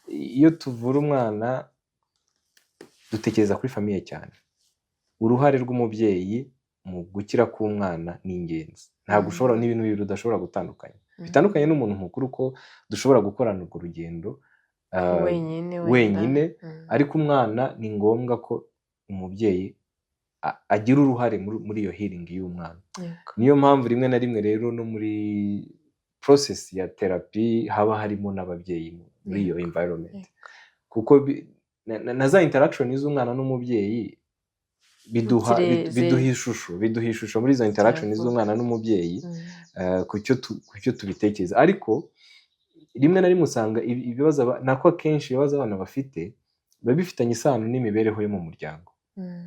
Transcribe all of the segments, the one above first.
iyo tuvura umwana dutekereza kuri famiye cyane. Uruhare rw'umubyeyi mu gukira k'umwana ni ingenzi. Ntabwo ushobora n'ibintu bibiri udashobora gutandukanya. Bitandukanye n'umuntu mukuru ko dushobora gukorana urwo rugendo wenyine, ariko umwana ni ngombwa ko umubyeyi agira uruhare muri iyo healing y'umwana. Niyo mpamvu rimwe na rimwe rero no muri process ya therapy haba harimo n'ababyeyi muri iyo environment, kuko na za interaction z'umwana n'umubyeyi biduha ishusho muri izo interaction z'umwana n'umubyeyi ku cyo tubitekereza. Ariko rimwe na rimwe usanga ibibazo nako akenshi ibibazo abana bafite biba bifitanye isano n'imibereho yo mu muryango.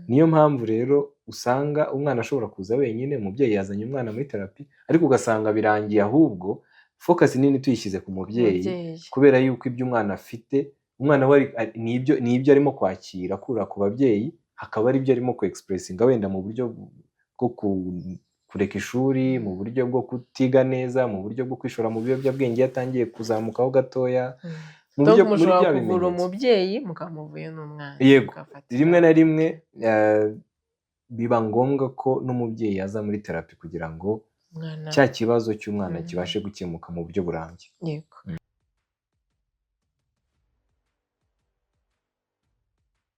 Niyo mpamvu rero usanga umwana ashobora kuza wenyine, umubyeyi yazanye umwana muri therapy, ariko ugasanga birangiye ahubwo focus nini tuyishyize ku mubyeyi, kubera yuko ibyo umwana afite, umwana we nibyo arimo kwakira akura ku babyeyi, hakaba ari byo arimo ku expressinga wenda mu buryo bwo kureka ishuri, mu buryo bwo kutiga neza, mu buryo bwo kwishora mu biyobyabwenge yatangiye kuzamukaho gatoya. Mushobora kuvura umubyeyi mukamuvuye n'umwana. Yego, rimwe na rimwe biba ngombwa ko n'umubyeyi aza muri therapy kugira ngo cya kibazo cy'umwana kibashe gukemuka mu buryo burambye. Yego.